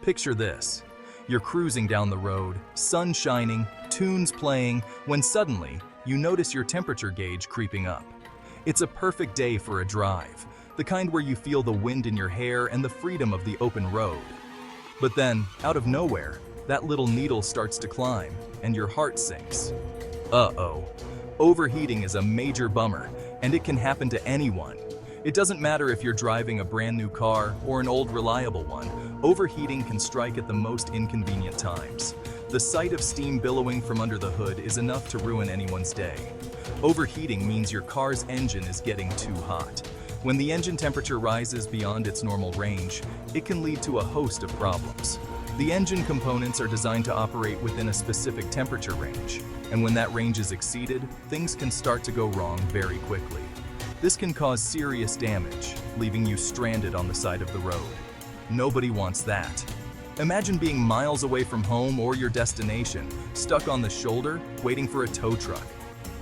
Picture this. You're cruising down the road, sun shining, tunes playing, when suddenly you notice your temperature gauge creeping up. It's a perfect day for a drive, the kind where you feel the wind in your hair and the freedom of the open road. But then, out of nowhere, that little needle starts to climb, and your heart sinks. Uh-oh. Overheating is a major bummer, and it can happen to anyone. It doesn't matter if you're driving a brand new car or an old reliable one, overheating can strike at the most inconvenient times. The sight of steam billowing from under the hood is enough to ruin anyone's day. Overheating means your car's engine is getting too hot. When the engine temperature rises beyond its normal range, it can lead to a host of problems. The engine components are designed to operate within a specific temperature range, and when that range is exceeded, things can start to go wrong very quickly. This can cause serious damage, leaving you stranded on the side of the road. Nobody wants that. Imagine being miles away from home or your destination, stuck on the shoulder, waiting for a tow truck.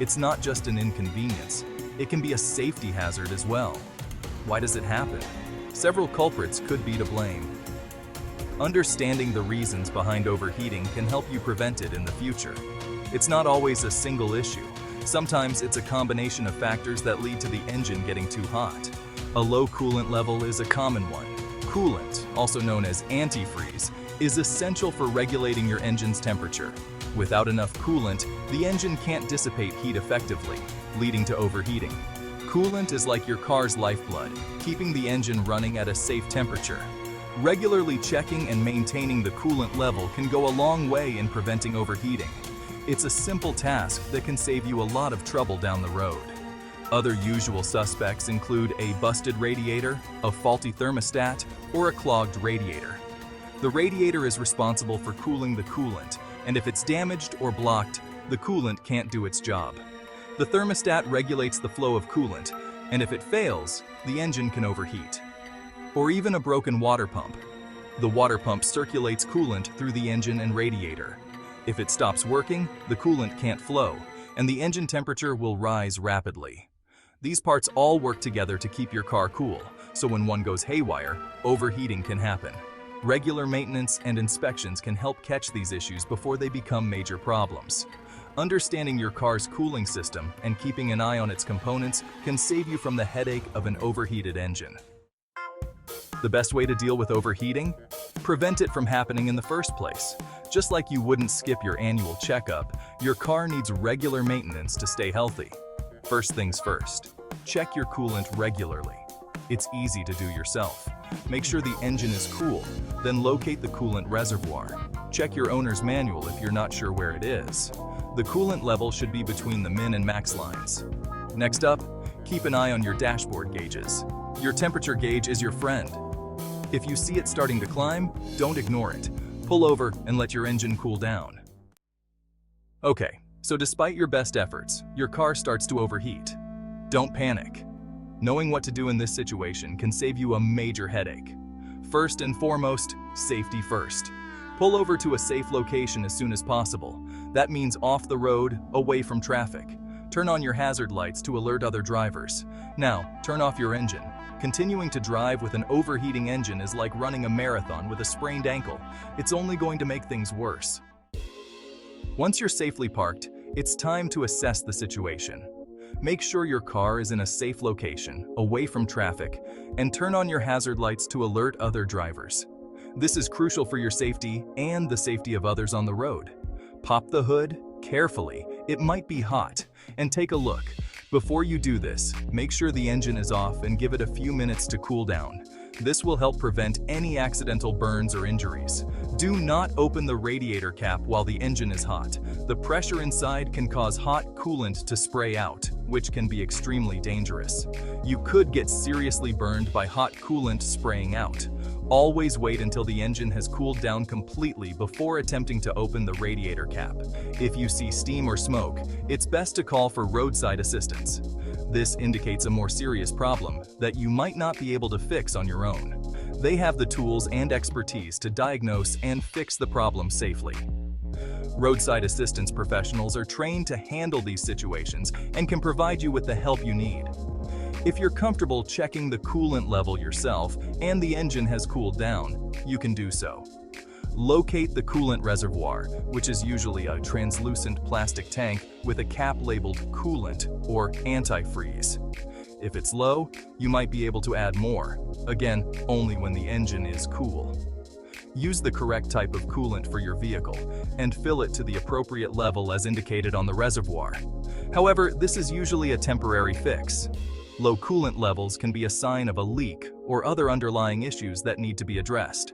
It's not just an inconvenience, it can be a safety hazard as well. Why does it happen? Several culprits could be to blame. Understanding the reasons behind overheating can help you prevent it in the future. It's not always a single issue. Sometimes it's a combination of factors that lead to the engine getting too hot. A low coolant level is a common one. Coolant, also known as antifreeze, is essential for regulating your engine's temperature. Without enough coolant, the engine can't dissipate heat effectively, leading to overheating. Coolant is like your car's lifeblood, keeping the engine running at a safe temperature. Regularly checking and maintaining the coolant level can go a long way in preventing overheating. It's a simple task that can save you a lot of trouble down the road. Other usual suspects include a busted radiator, a faulty thermostat, or a clogged radiator. The radiator is responsible for cooling the coolant, and if it's damaged or blocked, the coolant can't do its job. The thermostat regulates the flow of coolant, and if it fails, the engine can overheat. Or even a broken water pump. The water pump circulates coolant through the engine and radiator. If it stops working, the coolant can't flow, and the engine temperature will rise rapidly. These parts all work together to keep your car cool, so when one goes haywire, overheating can happen. Regular maintenance and inspections can help catch these issues before they become major problems. Understanding your car's cooling system and keeping an eye on its components can save you from the headache of an overheated engine. The best way to deal with overheating? Prevent it from happening in the first place. Just like you wouldn't skip your annual checkup, your car needs regular maintenance to stay healthy. First things first, check your coolant regularly. It's easy to do yourself. Make sure the engine is cool, then locate the coolant reservoir. Check your owner's manual if you're not sure where it is. The coolant level should be between the min and max lines. Next up, keep an eye on your dashboard gauges. Your temperature gauge is your friend. If you see it starting to climb, don't ignore it. Pull over and let your engine cool down. Okay, so despite your best efforts, your car starts to overheat. Don't panic. Knowing what to do in this situation can save you a major headache. First and foremost, safety first. Pull over to a safe location as soon as possible. That means off the road, away from traffic. Turn on your hazard lights to alert other drivers. Now, turn off your engine. Continuing to drive with an overheating engine is like running a marathon with a sprained ankle. It's only going to make things worse. Once you're safely parked, it's time to assess the situation. Make sure your car is in a safe location, away from traffic, and turn on your hazard lights to alert other drivers. This is crucial for your safety and the safety of others on the road. Pop the hood carefully, it might be hot, and take a look. Before you do this, make sure the engine is off and give it a few minutes to cool down. This will help prevent any accidental burns or injuries. Do not open the radiator cap while the engine is hot. The pressure inside can cause hot coolant to spray out, which can be extremely dangerous. You could get seriously burned by hot coolant spraying out. Always wait until the engine has cooled down completely before attempting to open the radiator cap. If you see steam or smoke, it's best to call for roadside assistance. This indicates a more serious problem that you might not be able to fix on your own. They have the tools and expertise to diagnose and fix the problem safely. Roadside assistance professionals are trained to handle these situations and can provide you with the help you need. If you're comfortable checking the coolant level yourself and the engine has cooled down, you can do so. Locate the coolant reservoir, which is usually a translucent plastic tank with a cap labeled coolant or antifreeze. If it's low, you might be able to add more, again, only when the engine is cool. Use the correct type of coolant for your vehicle and fill it to the appropriate level as indicated on the reservoir. However, this is usually a temporary fix. Low coolant levels can be a sign of a leak or other underlying issues that need to be addressed.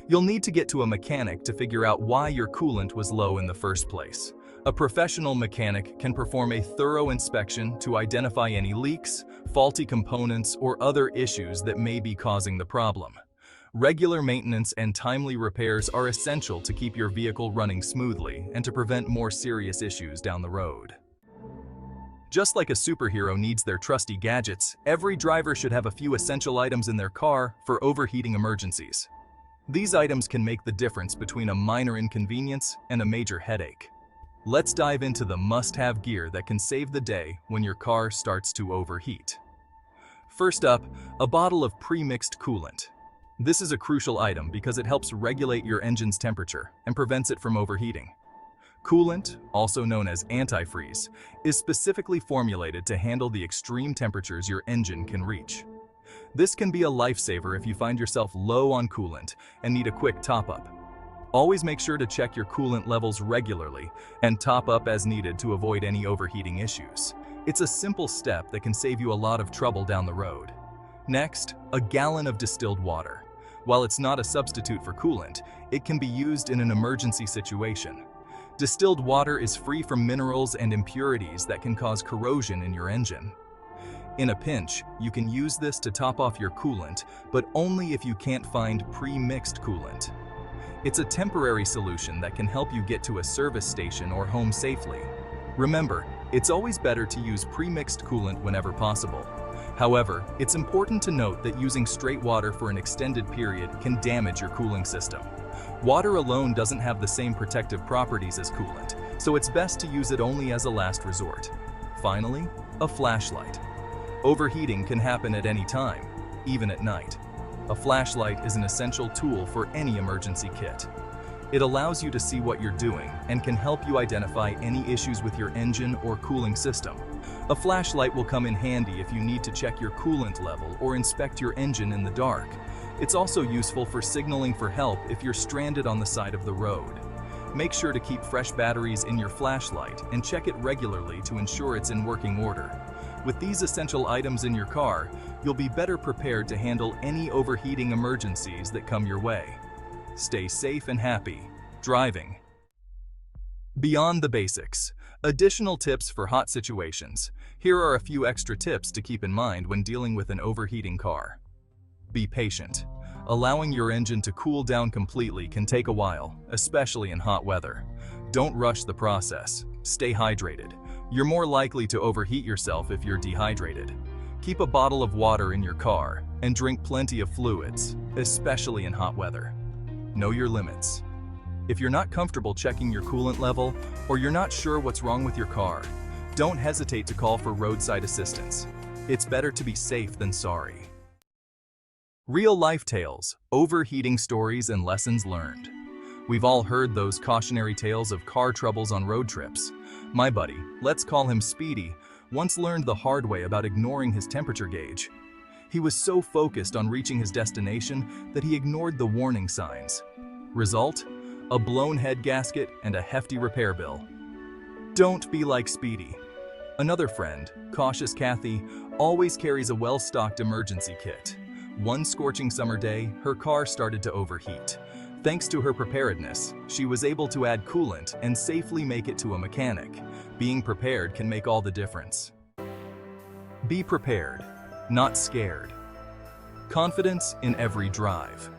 You'll need to get to a mechanic to figure out why your coolant was low in the first place. A professional mechanic can perform a thorough inspection to identify any leaks, faulty components, or other issues that may be causing the problem. Regular maintenance and timely repairs are essential to keep your vehicle running smoothly and to prevent more serious issues down the road. Just like a superhero needs their trusty gadgets, every driver should have a few essential items in their car for overheating emergencies. These items can make the difference between a minor inconvenience and a major headache. Let's dive into the must-have gear that can save the day when your car starts to overheat. First up, a bottle of pre-mixed coolant. This is a crucial item because it helps regulate your engine's temperature and prevents it from overheating. Coolant, also known as antifreeze, is specifically formulated to handle the extreme temperatures your engine can reach. This can be a lifesaver if you find yourself low on coolant and need a quick top-up. Always make sure to check your coolant levels regularly and top up as needed to avoid any overheating issues. It's a simple step that can save you a lot of trouble down the road. Next, a gallon of distilled water. While it's not a substitute for coolant, it can be used in an emergency situation. Distilled water is free from minerals and impurities that can cause corrosion in your engine. In a pinch, you can use this to top off your coolant, but only if you can't find pre-mixed coolant. It's a temporary solution that can help you get to a service station or home safely. Remember, it's always better to use pre-mixed coolant whenever possible. However, it's important to note that using straight water for an extended period can damage your cooling system. Water alone doesn't have the same protective properties as coolant, so it's best to use it only as a last resort. Finally, a flashlight. Overheating can happen at any time, even at night. A flashlight is an essential tool for any emergency kit. It allows you to see what you're doing and can help you identify any issues with your engine or cooling system. A flashlight will come in handy if you need to check your coolant level or inspect your engine in the dark. It's also useful for signaling for help if you're stranded on the side of the road. Make sure to keep fresh batteries in your flashlight and check it regularly to ensure it's in working order. With these essential items in your car, you'll be better prepared to handle any overheating emergencies that come your way. Stay safe and happy driving. Beyond the basics, additional tips for hot situations. Here are a few extra tips to keep in mind when dealing with an overheating car. Be patient. Allowing your engine to cool down completely can take a while, especially in hot weather. Don't rush the process. Stay hydrated. You're more likely to overheat yourself if you're dehydrated. Keep a bottle of water in your car and drink plenty of fluids, especially in hot weather. Know your limits. If you're not comfortable checking your coolant level or you're not sure what's wrong with your car, don't hesitate to call for roadside assistance. It's better to be safe than sorry. Real-life tales, overheating stories, and lessons learned. We've all heard those cautionary tales of car troubles on road trips. My buddy, let's call him Speedy, once learned the hard way about ignoring his temperature gauge. He was so focused on reaching his destination that he ignored the warning signs. Result? A blown head gasket and a hefty repair bill. Don't be like Speedy. Another friend, cautious Kathy, always carries a well-stocked emergency kit. One scorching summer day, her car started to overheat. Thanks to her preparedness, she was able to add coolant and safely make it to a mechanic. Being prepared can make all the difference. Be prepared, not scared. Confidence in every drive.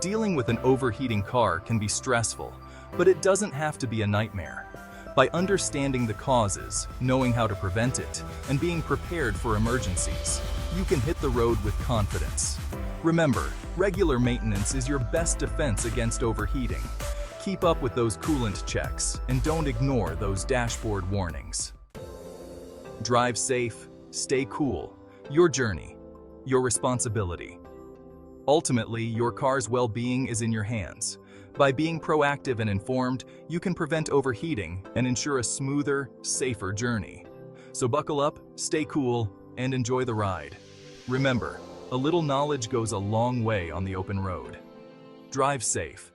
Dealing with an overheating car can be stressful, but it doesn't have to be a nightmare. By understanding the causes, knowing how to prevent it, and being prepared for emergencies, you can hit the road with confidence. Remember, regular maintenance is your best defense against overheating. Keep up with those coolant checks and don't ignore those dashboard warnings. Drive safe, stay cool. Your journey, your responsibility. Ultimately, your car's well-being is in your hands. By being proactive and informed, you can prevent overheating and ensure a smoother, safer journey. So buckle up, stay cool, and enjoy the ride. Remember, a little knowledge goes a long way on the open road. Drive safe.